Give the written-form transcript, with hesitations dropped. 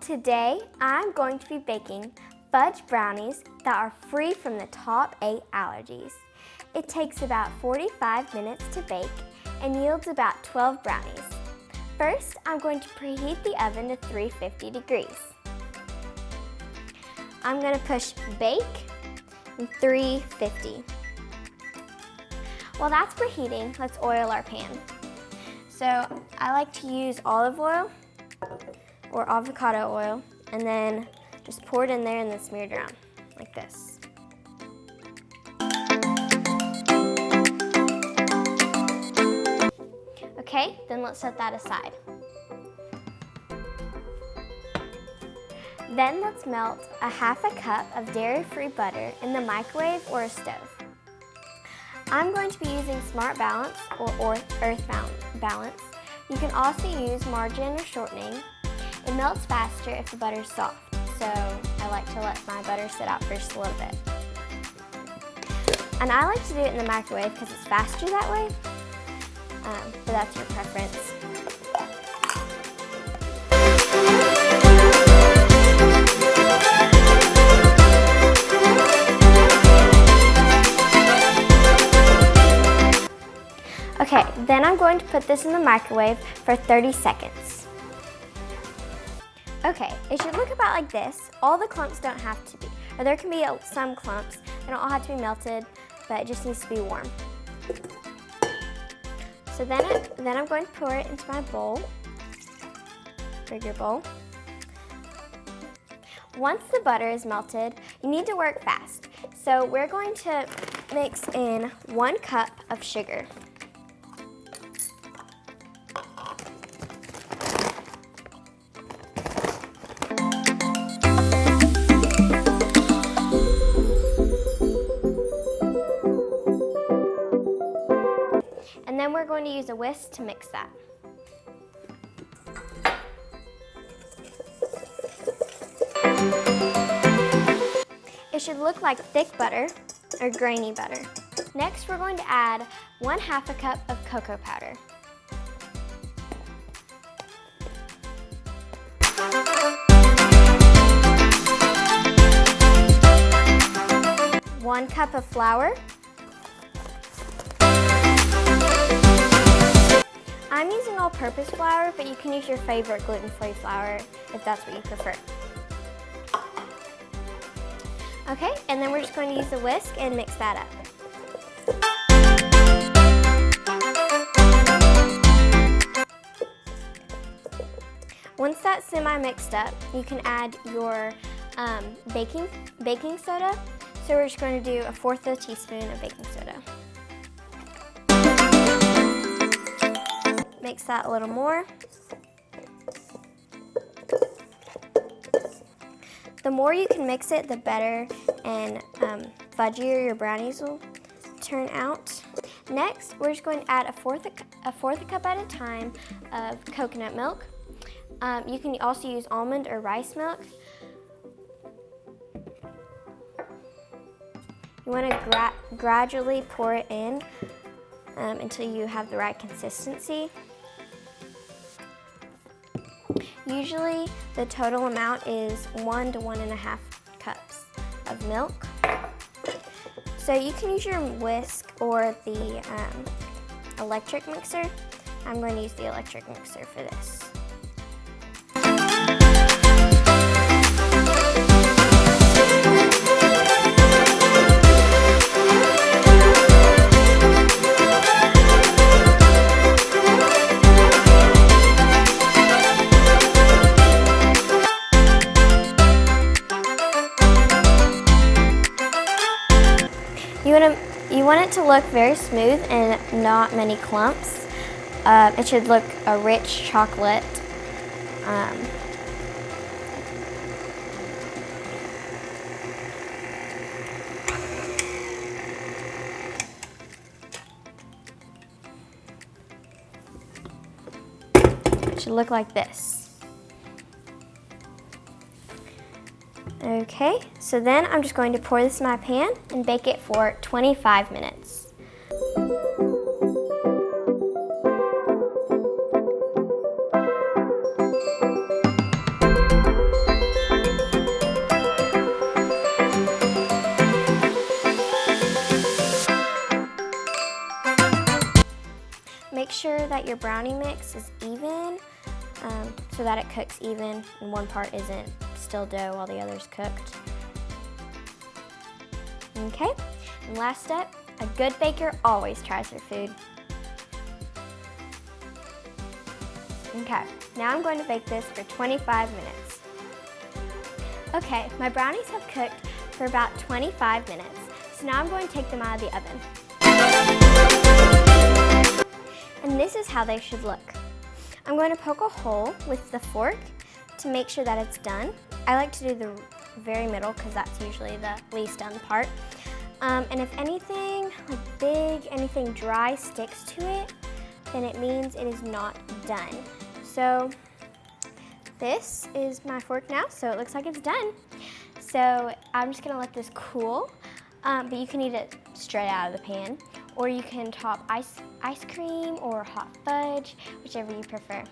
Today, I'm going to be baking fudge brownies that are free from the top 8 allergies. It takes about 45 minutes to bake and yields about 12 brownies. First, I'm going to preheat the oven to 350 degrees. I'm going to push bake in 350. While that's preheating, let's oil our pan. So I like to use olive oil or avocado oil, and then just pour it in there and then smear it around like this. Okay, then let's set that aside. Then let's melt a half a cup of dairy-free butter in the microwave or a stove. I'm going to be using Smart Balance or Earth Balance. You can also use margarine or shortening. It melts faster if the butter is soft, so I like to let my butter sit out first a little bit. And I like to do it in the microwave because it's faster that way, but that's your preference. Okay, then I'm going to put this in the microwave for 30 seconds. Okay, it should look about like this. All the clumps don't have to be, or there can be some clumps. They don't all have to be melted, but it just needs to be warm. So then I'm going to pour it into my bowl, bigger bowl. Once the butter is melted, you need to work fast. So we're going to mix in 1 cup of sugar. And then we're going to use a whisk to mix that. It should look like thick butter or grainy butter. Next, we're going to add 1/2 cup of cocoa powder. One cup of flour. I'm using all-purpose flour, but you can use your favorite gluten-free flour if that's what you prefer. Okay, and then we're just going to use a whisk and mix that up. Once that's semi-mixed up, you can add your baking soda. So we're just going to do 1/4 teaspoon of baking soda. Mix that a little more. The more you can mix it, the better and fudgier your brownies will turn out. Next, we're just going to add a fourth cup at a time of coconut milk. You can also use almond or rice milk. You want to gradually pour it in until you have the right consistency. Usually, the total amount is 1 to 1.5 cups of milk. So you can use your whisk or the electric mixer. I'm going to use the electric mixer for this. You want it to look very smooth and not many clumps. It should look a rich chocolate. It should look like this. Okay, so then I'm just going to pour this in my pan and bake it for 25 minutes. that your brownie mix is even, so that it cooks even and one part isn't still dough while the other's cooked. Okay, and last step, a good baker always tries their food. Okay, now I'm going to bake this for 25 minutes. Okay, my brownies have cooked for about 25 minutes, so now I'm going to take them out of the oven. And this is how they should look. I'm going to poke a hole with the fork to make sure that it's done. I like to do the very middle because that's usually the least done part. And if anything like big, anything dry sticks to it, then it means it is not done. So this is my fork now, so it looks like it's done. So I'm just gonna let this cool, but you can eat it straight out of the pan, or you can top ice cream or hot fudge, whichever you prefer.